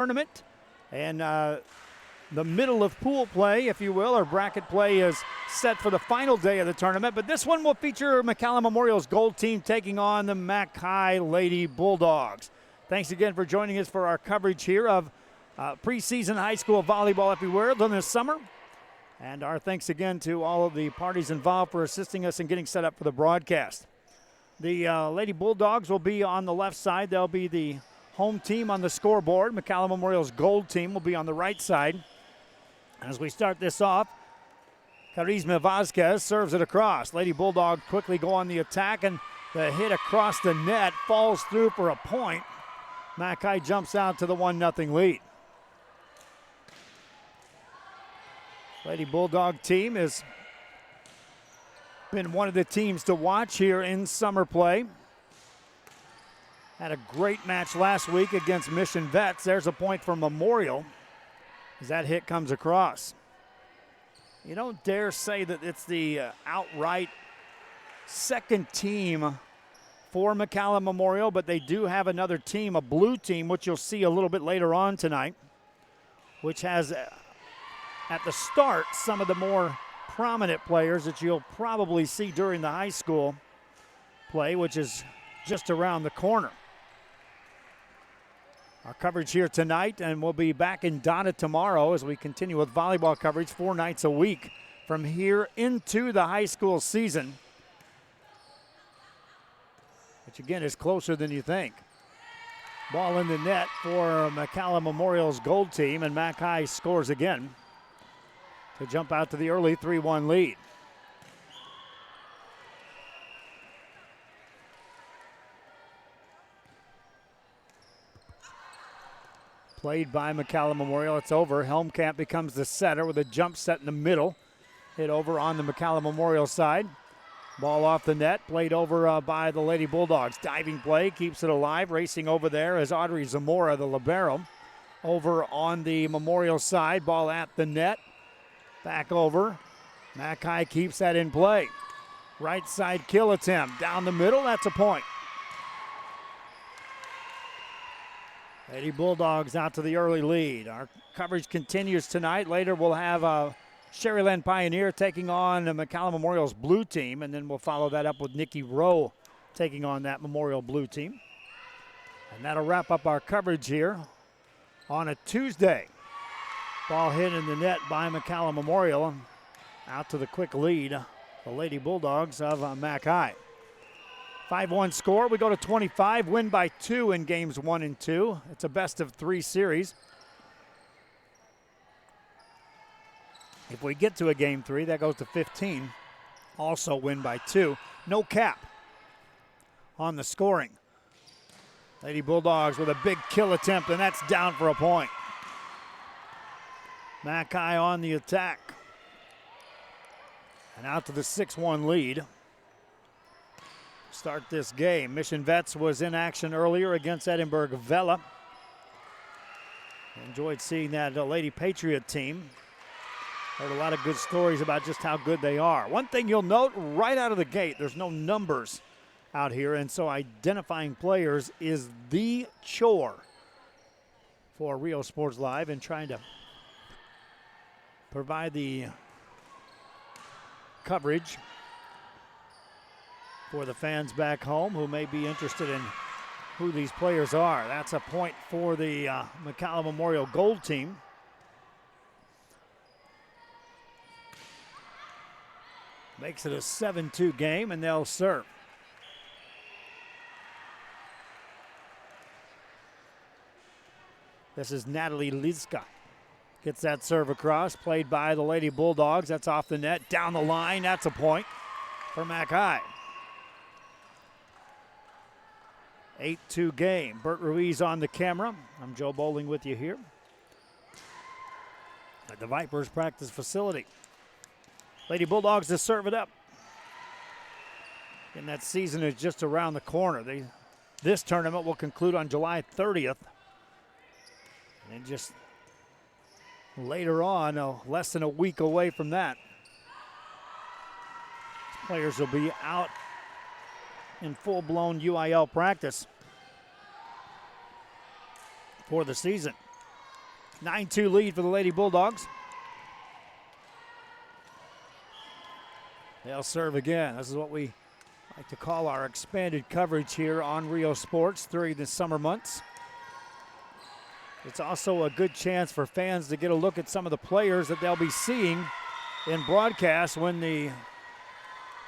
tournament. And the middle of pool play, if you will, or bracket play is set for the final day of the tournament. But this one will feature McAllen Memorial's gold team taking on the Mac High Lady Bulldogs. Thanks again for joining us for our coverage here of preseason high school volleyball everywhere this summer. And our thanks again to all of the parties involved for assisting us in getting set up for the broadcast. The Lady Bulldogs will be on the left side. They'll be the home team on the scoreboard. McAllen Memorial's gold team will be on the right side. As we start this off, Charisma Vazquez serves it across. Lady Bulldogs quickly go on the attack, and the hit across the net falls through for a point. Mac High jumps out to the 1-0 lead. Lady Bulldog team has been one of the teams to watch here in summer play. Had a great match last week against Mission Vets. There's a point for Memorial as that hit comes across. You don't dare say that it's the outright second team for McAllen Memorial, but they do have another team, a blue team, which you'll see a little bit later on tonight, which has at the start some of the more prominent players that you'll probably see during the high school play, which is just around the corner. Our coverage here tonight, and we'll be back in Donna tomorrow as we continue with volleyball coverage 4 nights a week from here into the high school season, which again is closer than you think. Ball in the net for McAllen Memorial's gold team, and Mac High scores again to jump out to the early 3-1 lead. Played by McAllen Memorial. It's over. Helmkamp becomes the setter with a jump set in the middle. Hit over on the McAllen Memorial side. Ball off the net. Played over by the Lady Bulldogs. Diving play. Keeps it alive. Racing over there is Audrey Zamora, the libero. Over on the Memorial side. Ball at the net. Back over. Mac High keeps that in play. Right side kill attempt. Down the middle. That's a point. Lady Bulldogs out to the early lead. Our coverage continues tonight. Later we'll have Sherryland Pioneer taking on McAllen Memorial's blue team, and then we'll follow that up with Nikki Rowe taking on that Memorial blue team. And that'll wrap up our coverage here on a Tuesday. Ball hit in the net by McAllen Memorial. Out to the quick lead, the Lady Bulldogs of Mac High. 5-1 score. We go to 25. Win by 2 in games 1 and 2. It's a best-of-3 series. If we get to a game 3, that goes to 15. Also win by 2. No cap on the scoring. Lady Bulldogs with a big kill attempt, and that's down for a point. Mac High on the attack. And out to the 6-1 lead. Start this game. Mission Vets was in action earlier against Edinburgh Vela. Enjoyed seeing that Lady Patriot team. Heard a lot of good stories about just how good they are. One thing you'll note right out of the gate, there's no numbers out here, and so identifying players is the chore for Rio Sports Live and trying to provide the coverage for the fans back home who may be interested in who these players are. That's a point for the McAllen Memorial gold team. Makes it a 7-2 game, and they'll serve. This is Natalie Lizka. Gets that serve across, played by the Lady Bulldogs. That's off the net, down the line. That's a point for Mac High. 8-2 game. Bert Ruiz on the camera. I'm Joe Bowling with you here at the Vipers practice facility. Lady Bulldogs to serve it up. And that season is just around the corner. This tournament will conclude on July 30th. And just later on, less than a week away from that, players will be out in full-blown UIL practice for the season. 9-2 lead for the Lady Bulldogs. They'll serve again. This is what we like to call our expanded coverage here on Rio Sports during the summer months. It's also a good chance for fans to get a look at some of the players that they'll be seeing in broadcast when the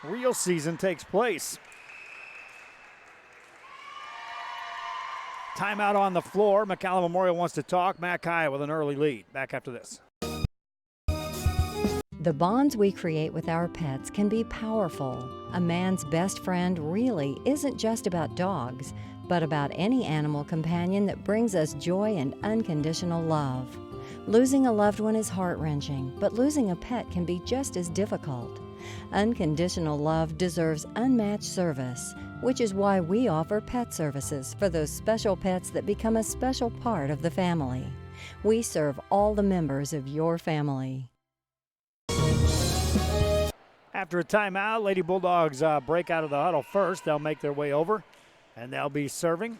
real season takes place. Timeout on the floor. McAllen Memorial wants to talk. Mackay with an early lead. Back after this. The bonds we create with our pets can be powerful. A man's best friend really isn't just about dogs, but about any animal companion that brings us joy and unconditional love. Losing a loved one is heart-wrenching, but losing a pet can be just as difficult. Unconditional love deserves unmatched service, which is why we offer pet services for those special pets that become a special part of the family. We serve all the members of your family. After a timeout, Lady Bulldogs break out of the huddle first. They'll make their way over, and they'll be serving.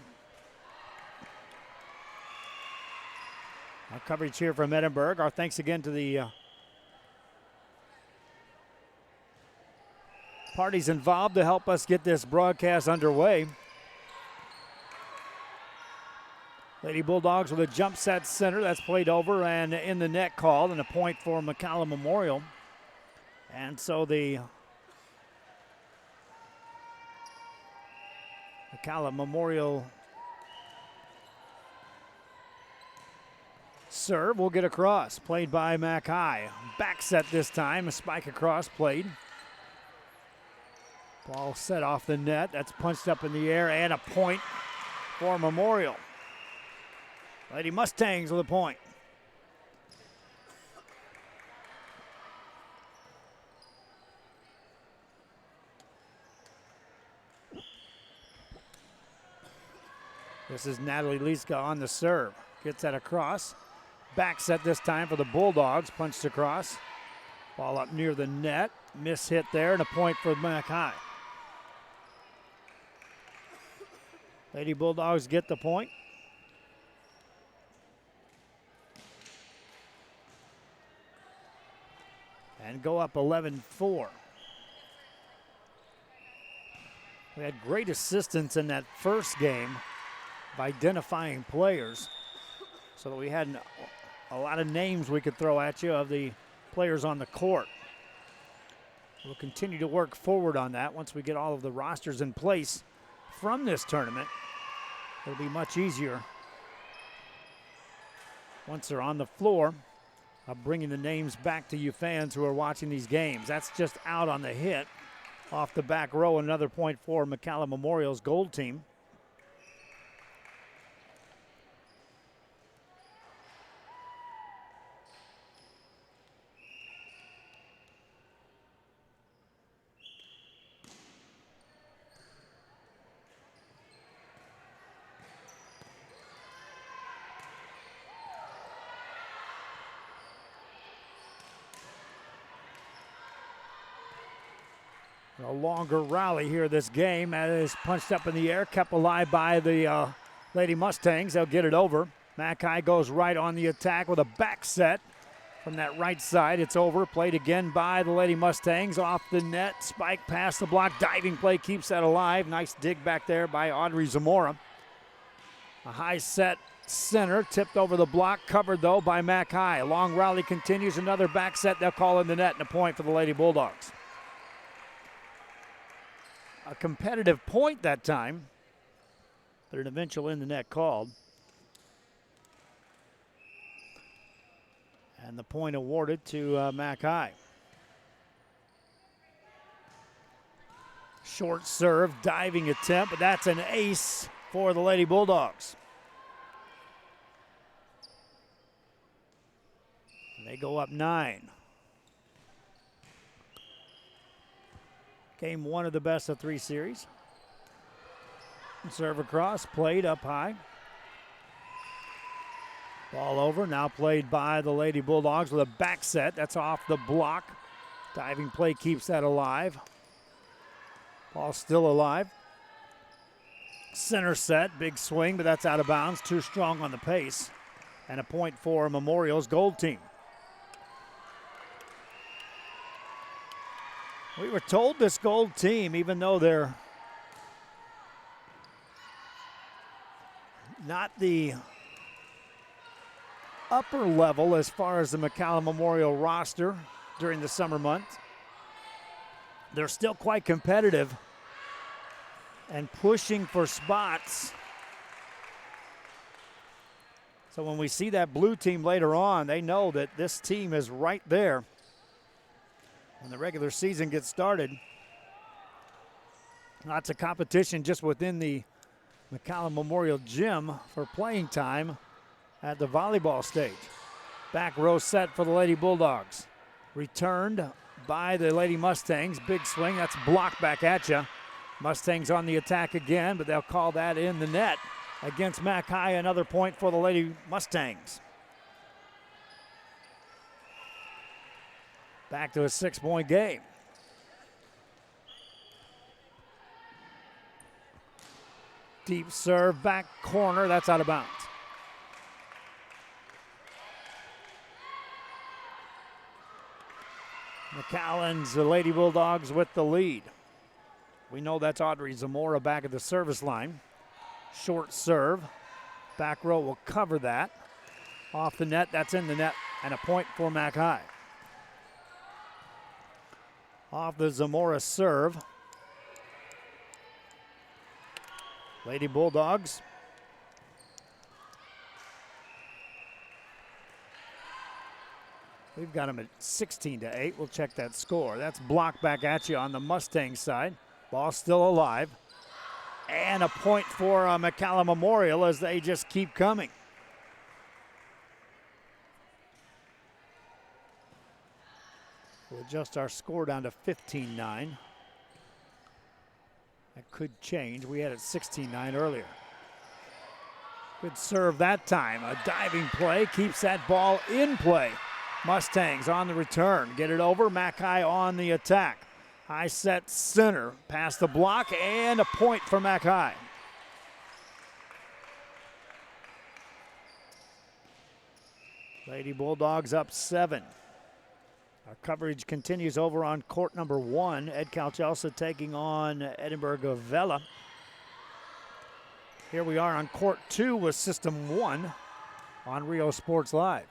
Our coverage here from Edinburgh. Our thanks again to the parties involved to help us get this broadcast underway. Lady Bulldogs with a jump set center. That's played over and in the net called, and a point for McAllen Memorial. And so the McAllen Memorial serve will get across, played by Mackay. Back set this time, a spike across played. Ball set off the net, that's punched up in the air, and a point for Memorial. Lady Mustangs with a point. This is Natalie Liska on the serve. Gets that across. Back set this time for the Bulldogs. Punched across. Ball up near the net. Miss hit there and a point for Mackay. Lady Bulldogs get the point. And go up 11-4. We had great assistance in that first game of identifying players, so that we had a lot of names we could throw at you of the players on the court. We'll continue to work forward on that once we get all of the rosters in place from this tournament. It'll be much easier once they're on the floor of bringing the names back to you fans who are watching these games. That's just out on the hit off the back row. Another point for McAllen Memorial's gold team. A longer rally here this game. That is punched up in the air, kept alive by the Lady Mustangs. They'll get it over. Mackay goes right on the attack with a back set from that right side. It's over. Played again by the Lady Mustangs. Off the net. Spike past the block. Diving play keeps that alive. Nice dig back there by Audrey Zamora. A high set center. Tipped over the block. Covered, though, by Mackay. A long rally continues. Another back set. They'll call in the net and a point for the Lady Bulldogs. A competitive point that time, but an eventual in the net called. And the point awarded to Mackay. Short serve, diving attempt, but that's an ace for the Lady Bulldogs. And they go up 9. Game 1 of the best of 3 series. Serve across, played up high. Ball over, now played by the Lady Bulldogs with a back set. That's off the block. Diving play keeps that alive. Ball still alive. Center set, big swing, but that's out of bounds. Too strong on the pace. and a point for Memorial's gold team. We were told this gold team, even though they're not the upper level as far as the McAllen Memorial roster during the summer months, they're still quite competitive and pushing for spots. So when we see that blue team later on, they know that this team is right there when the regular season gets started. Lots of competition just within the McAllen Memorial Gym for playing time at the volleyball stage. Back row set for the Lady Bulldogs. Returned by the Lady Mustangs. Big swing, that's blocked back at you. Mustangs on the attack again, but they'll call that in the net against Mac High. Another point for the Lady Mustangs. Back to a 6-point game. Deep serve, back corner, that's out of bounds. McAllen's the Lady Bulldogs with the lead. We know that's Audrey Zamora back at the service line. Short serve. Back row will cover that. Off the net, that's in the net, and a point for Mac High. Off the Zamora serve. Lady Bulldogs. We've got them at 16-8. We'll check that score. That's blocked back at you on the Mustang side. Ball still alive. And a point for McAllen Memorial as they just keep coming. We'll adjust our score down to 15-9. That could change. We had it 16-9 earlier. Good serve that time. A diving play keeps that ball in play. Mustangs on the return. Get it over. Mac High on the attack. High set center. Past the block and a point for Mac High. Lady Bulldogs up 7. Our coverage continues over on court number 1. Ed Calchelsa taking on Edinburgh Vela. Here we are on court 2 with System 1 on Rio Sports Live.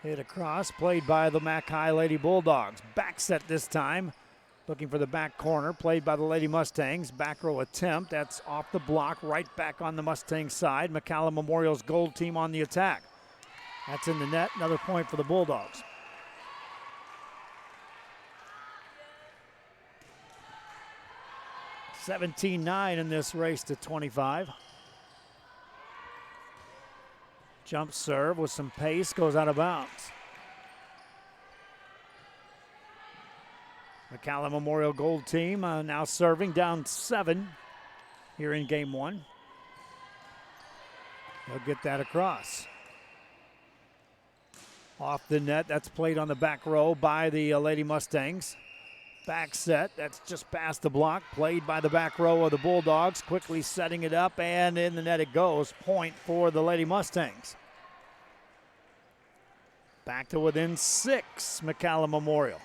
Hit across, played by the Mac High Lady Bulldogs. Back set this time, looking for the back corner, played by the Lady Mustangs. Back row attempt, that's off the block, right back on the Mustang side. McAllen Memorial's gold team on the attack. That's in the net, another point for the Bulldogs. $17-9 in this race to 25. Jump serve with some pace, goes out of bounds. McAllen Memorial gold team now serving, down 7 here in game 1. They'll get that across. Off the net, that's played on the back row by the Lady Mustangs. Back set, that's just past the block, played by the back row of the Bulldogs, quickly setting it up, and in the net it goes. Point for the Lady Mustangs. Back to within 6, McAllen Memorial.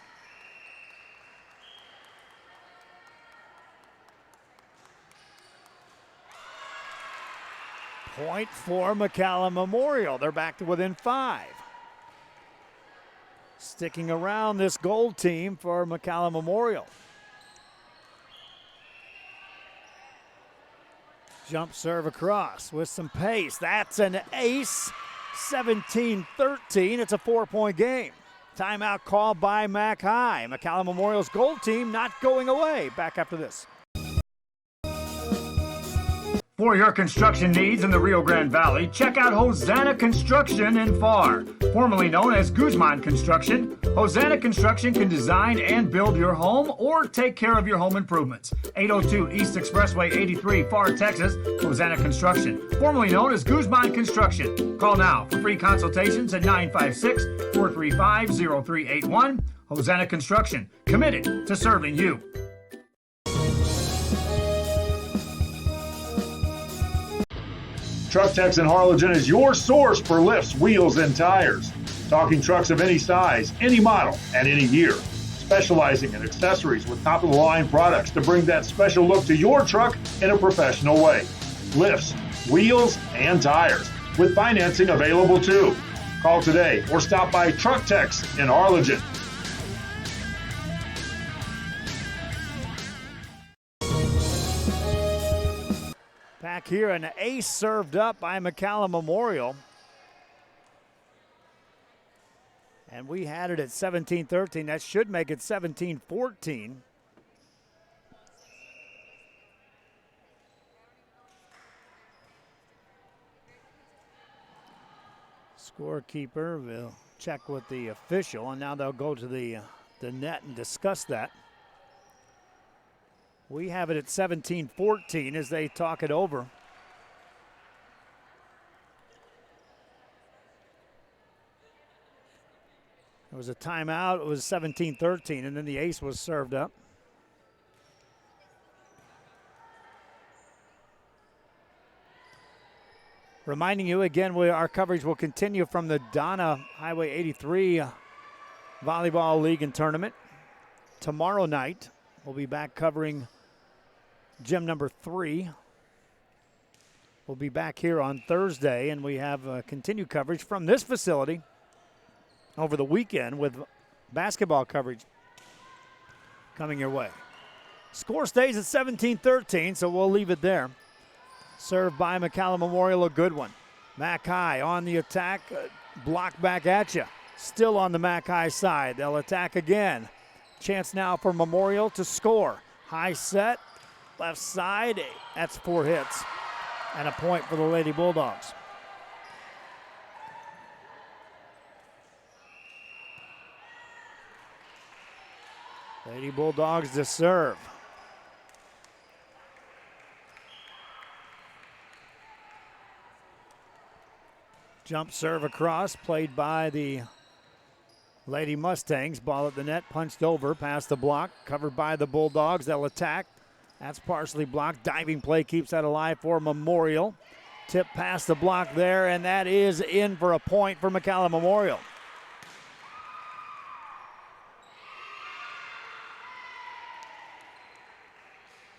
Point for McAllen Memorial. They're back to within 5. Sticking around this gold team for McAllen Memorial. Jump serve across with some pace. That's an ace. 17-13. It's a 4-point game. Timeout called by Mac High. McAllen Memorial's gold team not going away. Back after this. For your construction needs in the Rio Grande Valley, check out Hosanna Construction in Farr. Formerly known as Guzman Construction, Hosanna Construction can design and build your home or take care of your home improvements. 802 East Expressway 83, Farr, Texas, Hosanna Construction. Formerly known as Guzman Construction. Call now for free consultations at 956-435-0381. Hosanna Construction, committed to serving you. Truck Techs in Harlingen is your source for lifts, wheels, and tires. Talking trucks of any size, any model, and any year. Specializing in accessories with top-of-the-line products to bring that special look to your truck in a professional way. Lifts, wheels, and tires, with financing available too. Call today or stop by Truck Techs in Harlingen. Back here, an ace served up by McAllen Memorial. And we had it at 17-13. That should make it 17-14. Scorekeeper will check with the official, and now they'll go to the net and discuss that. We have it at 17-14 as they talk it over. There was a timeout. It was 17-13, and then the ace was served up. Reminding you again, our coverage will continue from the Donna Highway 83 Volleyball League and Tournament. Tomorrow night, we'll be back covering gym number 3. We'll be back here on Thursday, and we have continued coverage from this facility over the weekend with basketball coverage coming your way. Score stays at 17-13, so we'll leave it there. Served by McAllen Memorial, a good one. Mac High on the attack, block back at you. Still on the Mac High side. They'll attack again. Chance now for Memorial to score. High set, left side. That's 4 hits. And a point for the Lady Bulldogs. Lady Bulldogs to serve. Jump serve across, played by the Lady Mustangs. Ball at the net, punched over, past the block, covered by the Bulldogs. They'll attack. That's partially blocked. Diving play keeps that alive for Memorial. Tip past the block there, and that is in for a point for McAllen Memorial.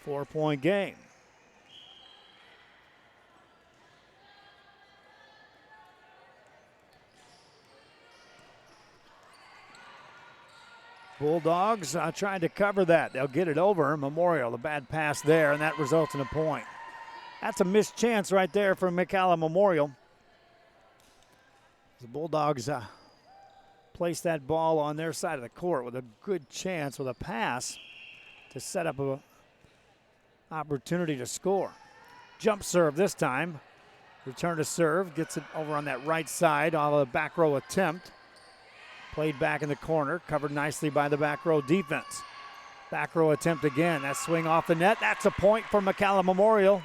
Four-point game. Bulldogs trying to cover that. They'll get it over. Memorial, the bad pass there, and that results in a point. That's a missed chance right there for McAllen Memorial. The Bulldogs place that ball on their side of the court with a good chance with a pass to set up a opportunity to score. Jump serve this time. Return to serve. Gets it over on that right side on a back row attempt. Played back in the corner. Covered nicely by the back row defense. Back row attempt again. That swing off the net. That's a point for McAllen Memorial.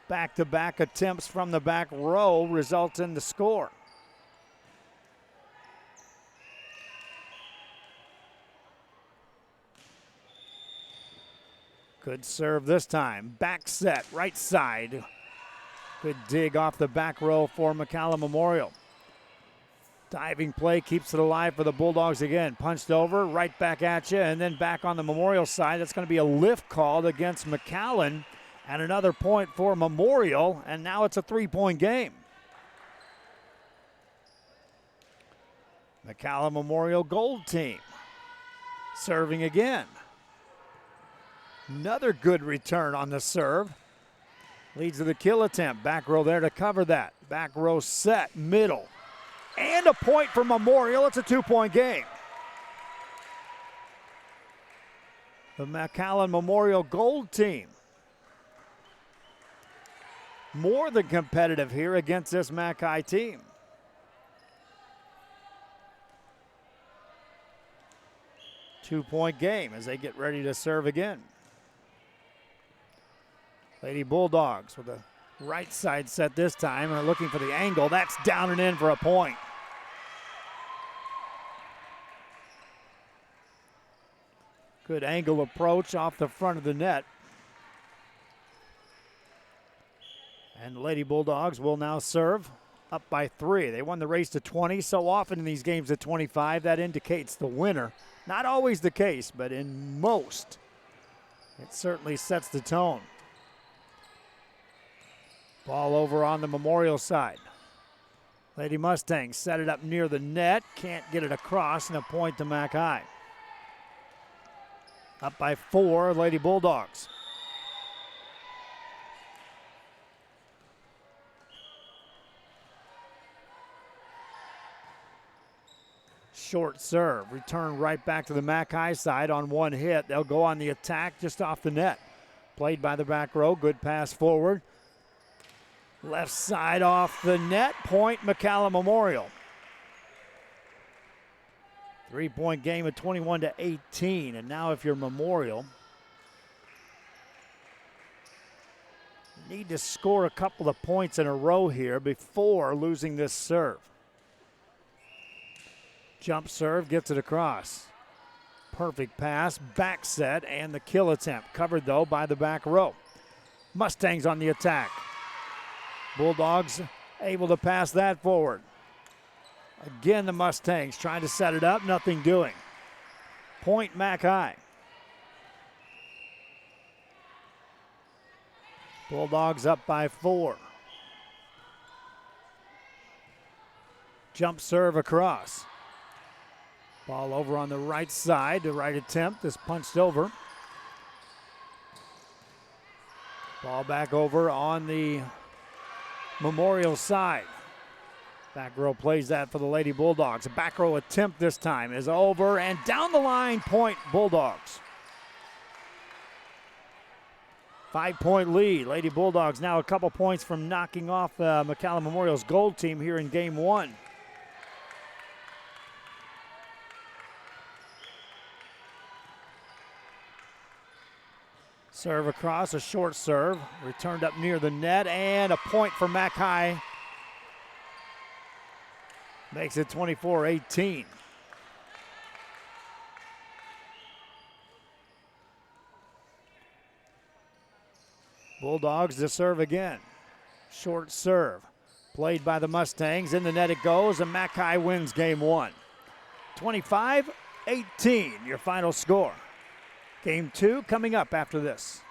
Back-to-back attempts from the back row result in the score. Good serve this time. Back set, right side. Good dig off the back row for McAllen Memorial. Diving play keeps it alive for the Bulldogs again. Punched over, right back at you, and then back on the Memorial side. That's going to be a lift called against McAllen, and another point for Memorial, and now it's a 3-point game. McAllen Memorial Gold Team serving again. Another good return on the serve. Leads to the kill attempt. Back row there to cover that. Back row set, middle. And a point for Memorial. It's a 2-point game. The McAllen Memorial Gold Team. More than competitive here against this Mac High team. Two-point game as they get ready to serve again. Lady Bulldogs with a right side set this time. Are looking for the angle. That's down and in for a point. Good angle approach off the front of the net. And the Lady Bulldogs will now serve up by 3. They won the race to 20. So often in these games at 25, that indicates the winner. Not always the case, but in most, it certainly sets the tone. Ball over on the Memorial side. Lady Mustangs set it up near the net. Can't get it across, and a point to Mac High. Up by 4, Lady Bulldogs. Short serve, return right back to the Mac High side on one hit. They'll go on the attack just off the net. Played by the back row, good pass forward. Left side off the net, point McAllen Memorial. 3-point game at 21-18, and now if you're Memorial, you need to score a couple of points in a row here before losing this serve. Jump serve, gets it across. Perfect pass, back set, and the kill attempt. Covered, though, by the back row. Mustangs on the attack. Bulldogs able to pass that forward. Again, the Mustangs trying to set it up, nothing doing. Point Mac High. Bulldogs up by 4. Jump serve across. Ball over on the right side. The right attempt is punched over. Ball back over on the Memorial side. Back row plays that for the Lady Bulldogs. A back row attempt this time is over and down the line, point Bulldogs. 5-point lead. Lady Bulldogs now a couple points from knocking off McAllen Memorial's gold team here in game 1. Serve across, a short serve, returned up near the net, and a point for Mac High. Makes it 24-18. Bulldogs to serve again. Short serve, played by the Mustangs. In the net it goes, and Mac High wins game 1. 25-18, your final score. Game 2 coming up after this.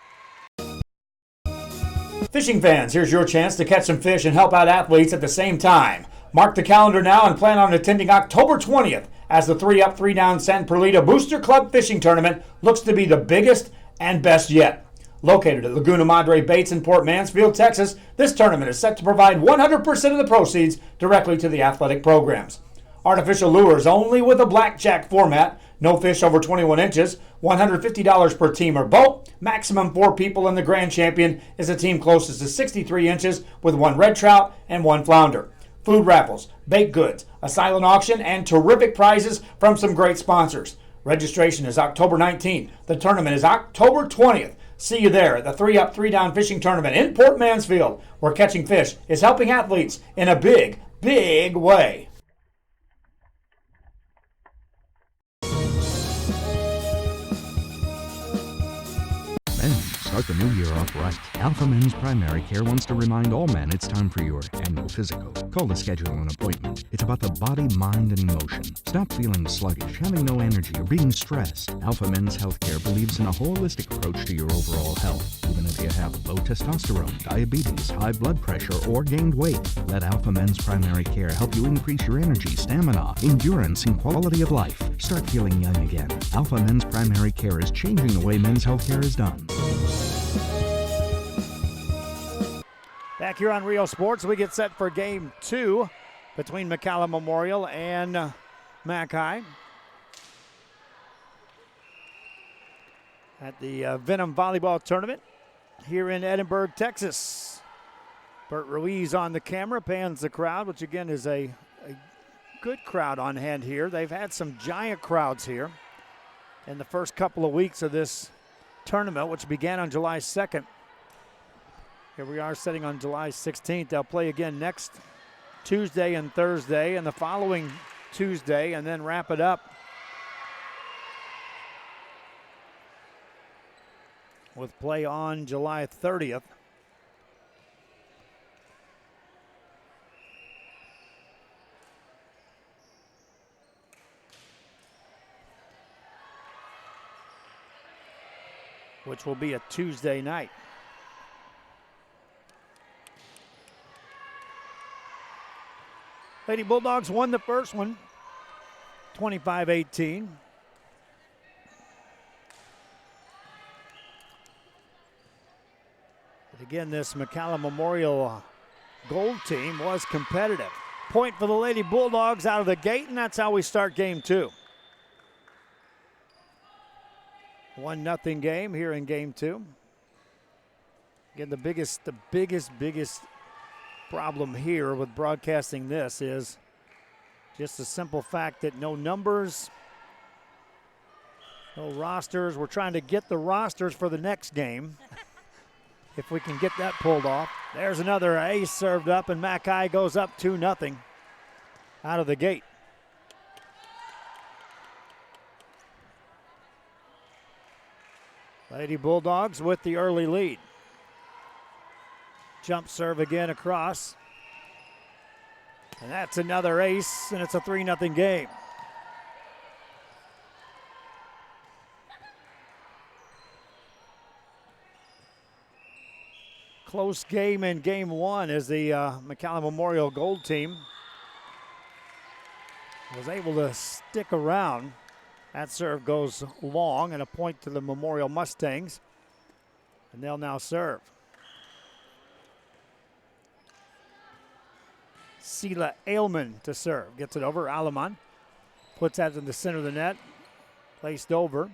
Fishing fans, here's your chance to catch some fish and help out athletes at the same time. Mark the calendar now and plan on attending October 20th as the 3-Up, 3-Down San Perlita Booster Club Fishing Tournament looks to be the biggest and best yet. Located at Laguna Madre Baits in Port Mansfield, Texas, this tournament is set to provide 100% of the proceeds directly to the athletic programs. Artificial lures only with a blackjack format. No fish over 21 inches. $150 per team or boat. Maximum 4 people, and the grand champion is a team closest to 63 inches with 1 red trout and 1 flounder. Food raffles, baked goods, a silent auction, and terrific prizes from some great sponsors. Registration is October 19th. The tournament is October 20th. See you there at the 3-Up, 3-Down Fishing Tournament in Port Mansfield, where catching fish is helping athletes in a big, big way. Start the new year off right. Alpha Men's Primary Care wants to remind all men it's time for your annual physical. Call to schedule an appointment. It's about the body, mind, and emotion. Stop feeling sluggish, having no energy, or being stressed. Alpha Men's Healthcare believes in a holistic approach to your overall health. Even if you have low testosterone, diabetes, high blood pressure, or gained weight, let Alpha Men's Primary Care help you increase your energy, stamina, endurance, and quality of life. Start feeling young again. Alpha Men's Primary Care is changing the way men's healthcare is done. Back here on Rio Sports, we get set for game 2 between McAllen Memorial and Mac High at the Venom Volleyball Tournament here in Edinburgh, Texas. Bert Ruiz on the camera, pans the crowd, which again is a good crowd on hand here. They've had some giant crowds here in the first couple of weeks of this tournament, which began on July 2nd. Here we are sitting on July 16th. They'll play again next Tuesday and Thursday, and the following Tuesday, and then wrap it up with play on July 30th. which will be a Tuesday night. Lady Bulldogs won the first one, 25-18. But again, this McAllen Memorial Gold team was competitive. Point for the Lady Bulldogs out of the gate, and that's how we start game two. 1-0 game here in game two. Again, the biggest problem here with broadcasting this is just the simple fact that no numbers, no rosters. We're trying to get the rosters for the next game. If we can get that pulled off. There's another ace served up, and McAllen goes up 2-0 out of the gate. Lady Bulldogs with the early lead. Jump serve again across. And that's another ace, and it's a 3-0 game. Close game in game one as the McAllen Memorial Gold team was able to stick around. That serve goes long, and a point to the Memorial Mustangs. And they'll now serve. Sela Ailman to serve. Gets it over. Alaman puts that in the center of the net. Placed over.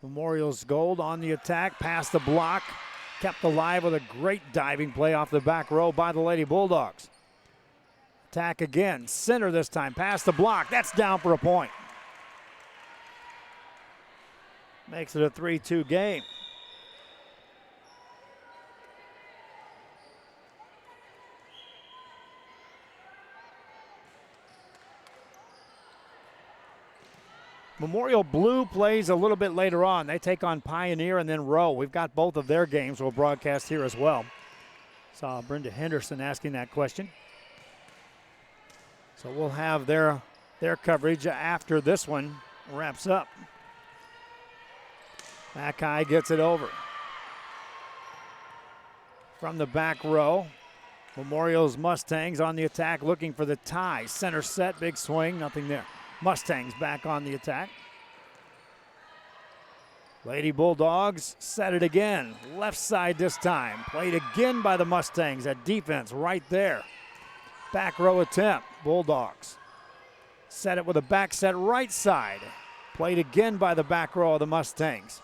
Memorial's Gold on the attack. Past the block. Kept alive with a great diving play off the back row by the Lady Bulldogs. Attack again. Center this time. Past the block. That's down for a point. Makes it a 3-2 game. Memorial Blue plays a little bit later on. They take on Pioneer and then Rowe. We've got both of their games we'll broadcast here as well. Saw Brenda Henderson asking that question. So we'll have their coverage after this one wraps up. McAllen gets it over. From the back row, Memorial's Mustangs on the attack looking for the tie. Center set, big swing, nothing there. Mustangs back on the attack. Lady Bulldogs set it again. Left side this time. Played again by the Mustangs. That defense right there. Back row attempt. Bulldogs set it with a back set right side. Played again by the back row of the Mustangs.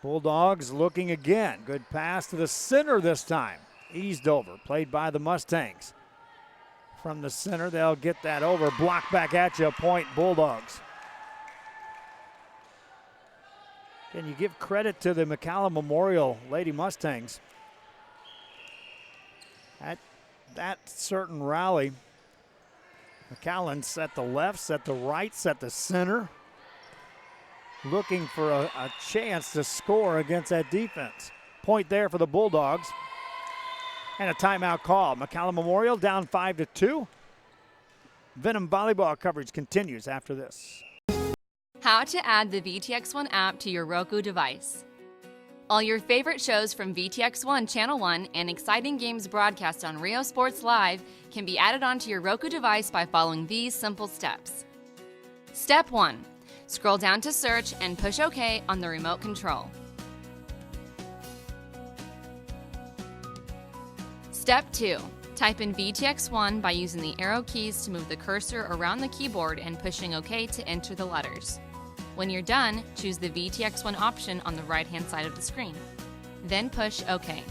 Bulldogs looking again. Good pass to the center this time. Eased over. Played by the Mustangs. From the center, they'll get that over. Block back at you. Point Bulldogs. Can you give credit to the McAllen Memorial Lady Mustangs? At that certain rally, McAllen set the left, set the right, set the center. Looking for a chance to score against that defense. Point there for the Bulldogs. And a timeout call. McAllen Memorial down 5-2. Venom volleyball coverage continues after this. How to add the VTX1 app to your Roku device. All your favorite shows from VTX1 Channel 1 and exciting games broadcast on Rio Sports Live can be added onto your Roku device by following these simple steps. Step 1. Scroll down to search and push OK on the remote control. Step 2. Type in VTX1 by using the arrow keys to move the cursor around the keyboard and pushing OK to enter the letters. When you're done, choose the VTX1 option on the right-hand side of the screen. Then push OK.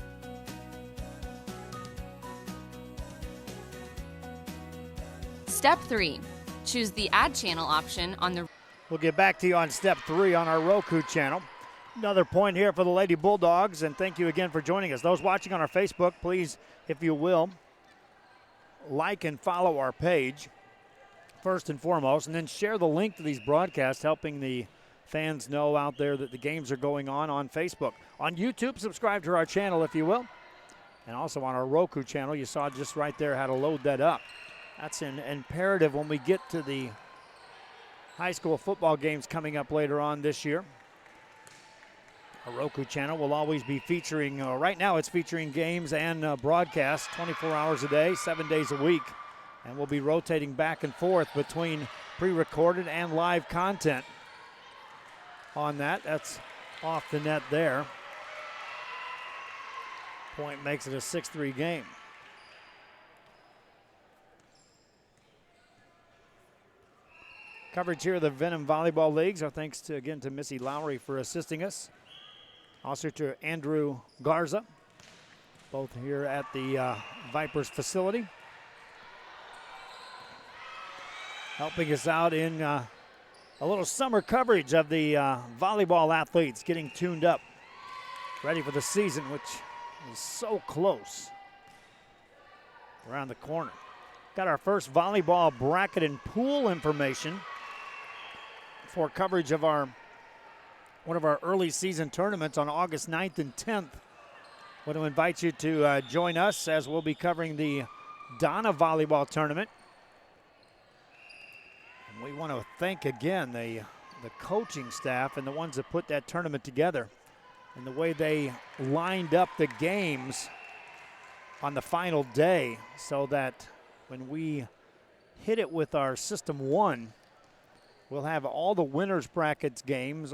Step 3. Choose the Add Channel option on the... We'll get back to you on step 3 on our Roku channel. Another point here for the Lady Bulldogs, and thank you again for joining us. Those watching on our Facebook, please, if you will, like and follow our page first and foremost, and then share the link to these broadcasts, helping the fans know out there that the games are going on Facebook. On YouTube, subscribe to our channel if you will, and also on our Roku channel. You saw just right there how to load that up. That's an imperative when we get to the high school football games coming up later on this year. Our Roku channel will always be featuring, right now it's featuring games and broadcasts 24 hours a day, 7 days a week. And we'll be rotating back and forth between pre-recorded and live content on that. That's off the net there. Point makes it a 6-3 game. Coverage here of the Venom Volleyball Leagues. Our thanks to, again, to Missy Lowry for assisting us. Also to Andrew Garza, both here at the Vipers facility, helping us out in a little summer coverage of the volleyball athletes getting tuned up, ready for the season, which is so close around the corner. Got our first volleyball bracket and pool information for coverage of one of our early season tournaments on August 9th and 10th. I want to invite you to join us as we'll be covering the Donna Volleyball Tournament. And we want to thank again the coaching staff and the ones that put that tournament together and the way they lined up the games on the final day so that when we hit it with our System 1, we'll have all the winners brackets games,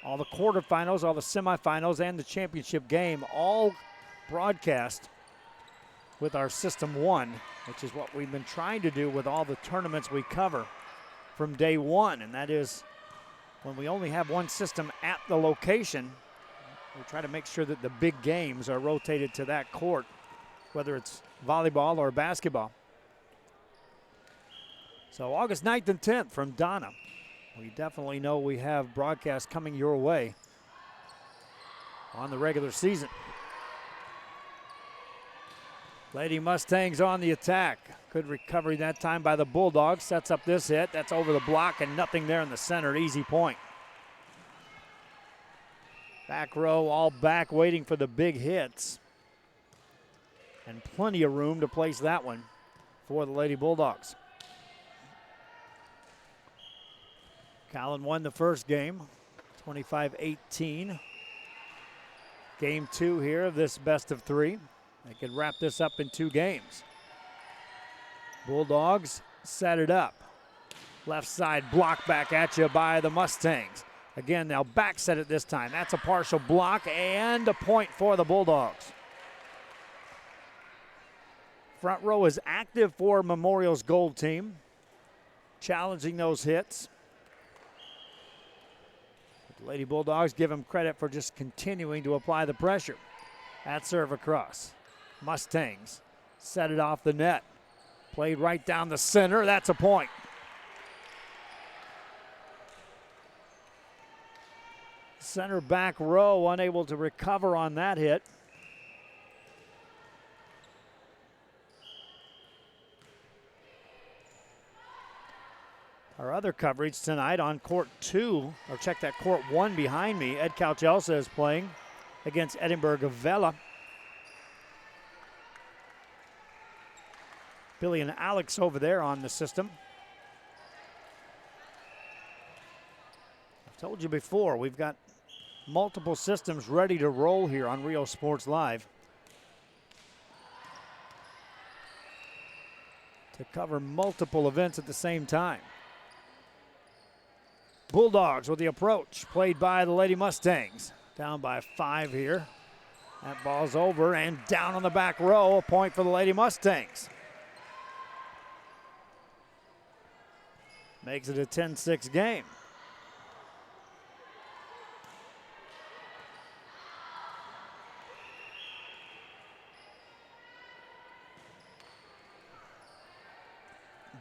all the quarterfinals, all the semifinals, and the championship game all broadcast with our System 1, which is what we've been trying to do with all the tournaments we cover from day one. And that is when we only have one system at the location, we try to make sure that the big games are rotated to that court, whether it's volleyball or basketball. So August 9th and 10th from Donna. We definitely know we have broadcasts coming your way on the regular season. Lady Mustangs on the attack. Good recovery that time by the Bulldogs. Sets up this hit. That's over the block and nothing there in the center. Easy point. Back row all back waiting for the big hits. And plenty of room to place that one for the Lady Bulldogs. McAllen won the first game, 25-18. Game 2 here of this best of 3. They could wrap this up in 2 games. Bulldogs set it up. Left side block back at you by the Mustangs. Again, they'll back set it this time. That's a partial block and a point for the Bulldogs. Front row is active for Memorial's gold team, challenging those hits. The Lady Bulldogs give them credit for just continuing to apply the pressure. That serve across. Mustangs set it off the net. Played right down the center. That's a point. Center back row unable to recover on that hit. Our other coverage tonight on court 2, or check that court 1 behind me. Ed Calchelsa is playing against Edinburgh Vela. Billy and Alex over there on the system. I've told you before, we've got multiple systems ready to roll here on Rio Sports Live to cover multiple events at the same time. Bulldogs with the approach, played by the Lady Mustangs. Down by 5 here. That ball's over and down on the back row. A point for the Lady Mustangs. Makes it a 10-6 game.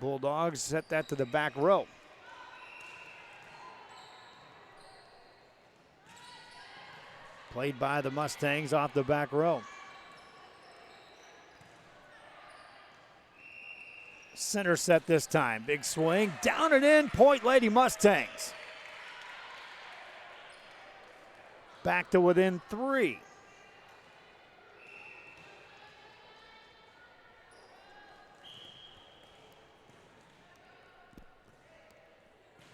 Bulldogs set that to the back row. Played by the Mustangs off the back row. Center set this time. Big swing. Down and in. Point Lady Mustangs. Back to within 3.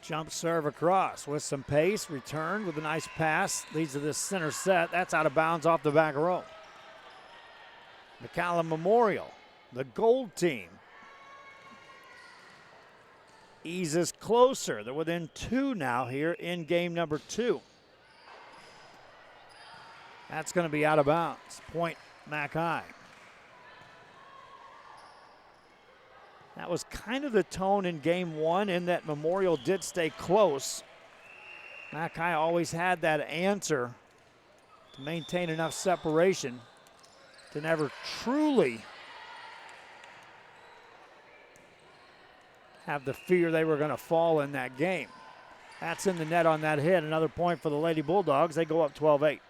Jump serve across with some pace, returned with a nice pass, leads to this center set. That's out of bounds off the back row. McAllen Memorial, the gold team, eases closer. They're within 2 now here in game number 2. That's going to be out of bounds. Point McAllen. That was kind of the tone in game 1 in that Memorial did stay close. McAllen always had that answer to maintain enough separation to never truly have the fear they were going to fall in that game. That's in the net on that hit. Another point for the Lady Bulldogs. They go up 12-8.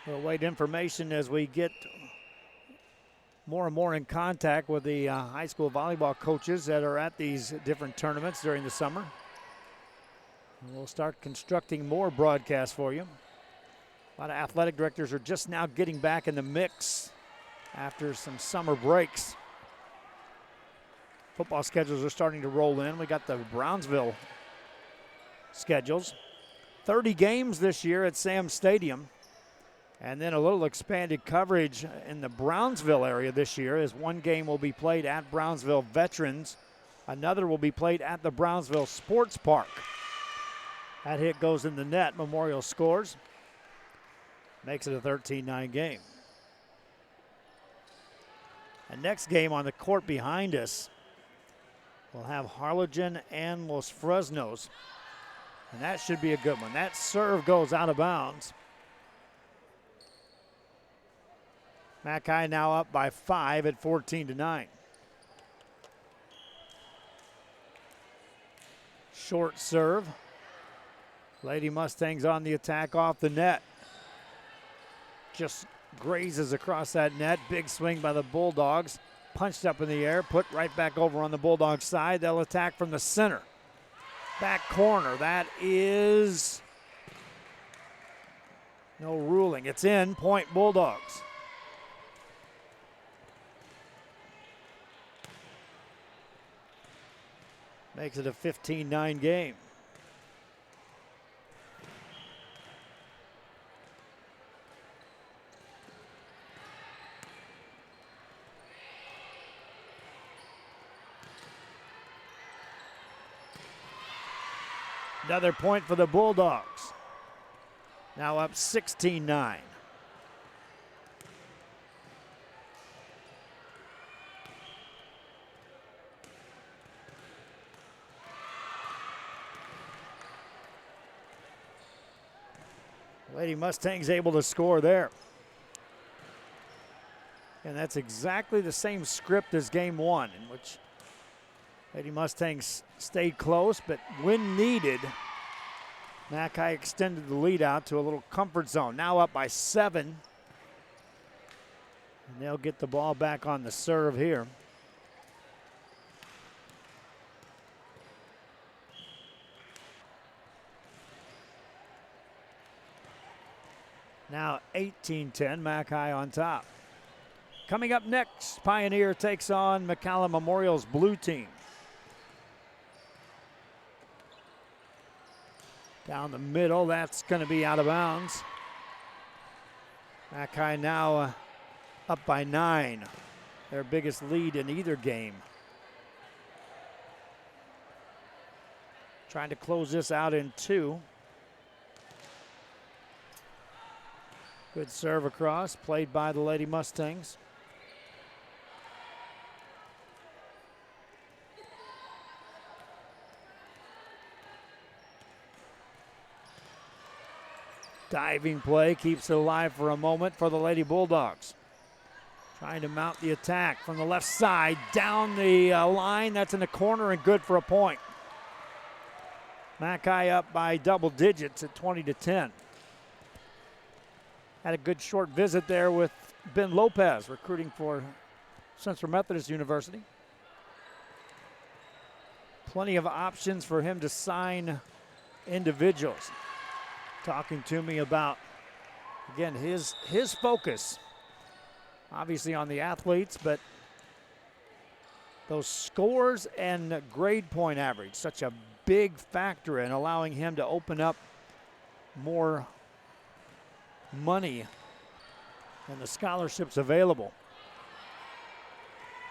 We'll wait information as we get more and more in contact with the high school volleyball coaches that are at these different tournaments during the summer. And we'll start constructing more broadcasts for you. A lot of athletic directors are just now getting back in the mix after some summer breaks. Football schedules are starting to roll in. We got the Brownsville schedules. 30 games this year at Sam Stadium. And then a little expanded coverage in the Brownsville area this year, as one game will be played at Brownsville Veterans. Another will be played at the Brownsville Sports Park. That hit goes in the net. Memorial scores. Makes it a 13-9 game. The next game on the court behind us, we'll have Harlingen and Los Fresnos. And that should be a good one. That serve goes out of bounds. McAllen now up by 5 at 14-9. Short serve. Lady Mustangs on the attack off the net. Just grazes across that net. Big swing by the Bulldogs. Punched up in the air, put right back over on the Bulldogs side. They'll attack from the center. Back corner. That is no ruling. It's in. Point Bulldogs. Makes it a 15-9 game. Another point for the Bulldogs. Now up 16-9. Lady Mustangs able to score there. And that's exactly the same script as game 1, in which Lady Mustangs stayed close, but when needed, McAllen extended the lead out to a little comfort zone. Now up by 7. And they'll get the ball back on the serve here. Now 18-10, McAllen on top. Coming up next, Pioneer takes on McAllen Memorial's blue team. Down the middle, that's going to be out of bounds. McAllen now up by 9. Their biggest lead in either game. Trying to close this out in 2. Good serve across, played by the Lady Mustangs. Diving play keeps it alive for a moment for the Lady Bulldogs. Trying to mount the attack from the left side, down the line. That's in the corner and good for a point. McAllen up by double digits at 20-10. Had a good short visit there with Ben Lopez, recruiting for Central Methodist University. Plenty of options for him to sign individuals. Talking to me about, again, his focus obviously on the athletes, but those scores and grade point average, such a big factor in allowing him to open up more money and the scholarships available.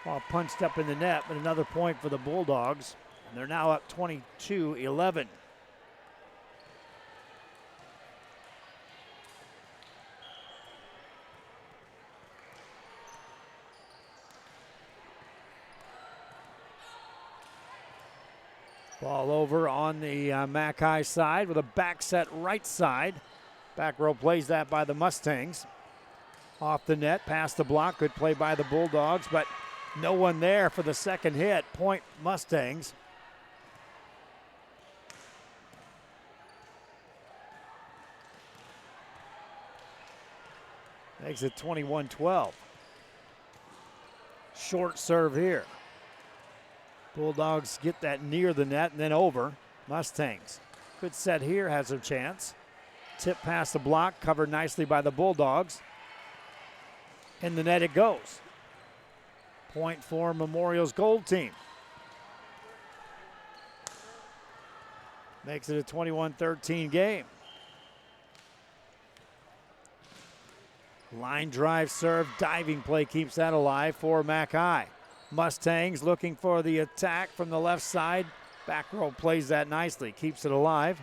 Ball punched up in the net, but another point for the Bulldogs. And they're now up 22-11. Ball over on the Mackay side with a back set right side. Back row plays that by the Mustangs. Off the net, past the block. Good play by the Bulldogs, but no one there for the second hit. Point Mustangs. Makes it 21-12. Short serve here. Bulldogs get that near the net and then over. Mustangs. Good set here, has a chance. Tip past the block, covered nicely by the Bulldogs. In the net it goes. Point for Memorial's gold team. Makes it a 21-13 game. Line drive serve, diving play keeps that alive for Mackay. Mustangs looking for the attack from the left side. Back row plays that nicely, keeps it alive.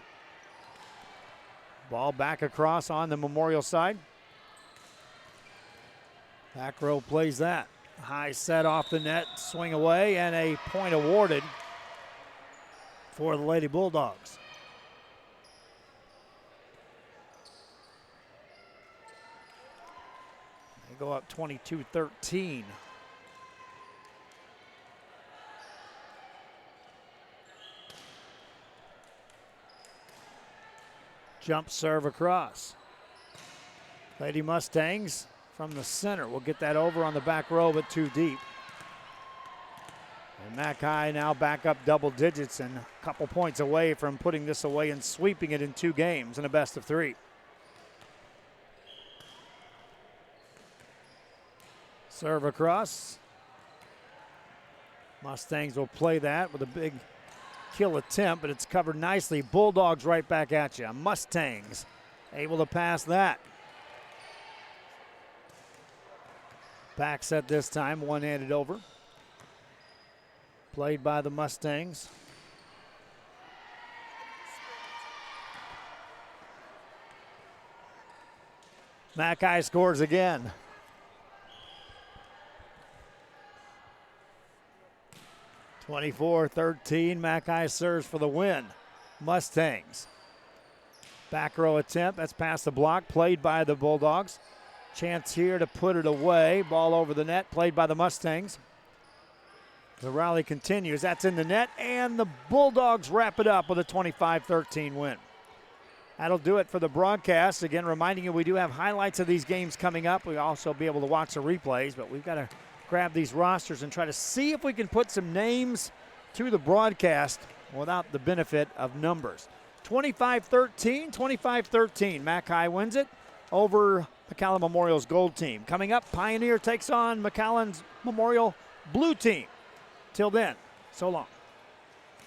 Ball back across on the Memorial side. Back row plays that. High set off the net, swing away, and a point awarded for the Lady Bulldogs. They go up 22-13. Jump serve across. Lady Mustangs from the center will get that over on the back row, but too deep. And Mackay now back up double digits and a couple points away from putting this away and sweeping it in 2 games in a best of 3. Serve across. Mustangs will play that with a big kill attempt, but it's covered nicely. Bulldogs right back at you. Mustangs able to pass that. Back set this time, one-handed over. Played by the Mustangs. Mackay scores again. (24-13), Mackay serves for the win. Mustangs. Back row attempt, that's past the block, played by the Bulldogs. Chance here to put it away. Ball over the net, played by the Mustangs. The rally continues, that's in the net, and the Bulldogs wrap it up with a 25-13 win. That'll do it for the broadcast. Again, reminding you we do have highlights of these games coming up. We'll also be able to watch the replays, but we've got to grab these rosters and try to see if we can put some names to the broadcast without the benefit of numbers. 25-13, Mackay wins it over McAllen Memorial's gold team. Coming up, Pioneer takes on McAllen's Memorial blue team. Till then, so long.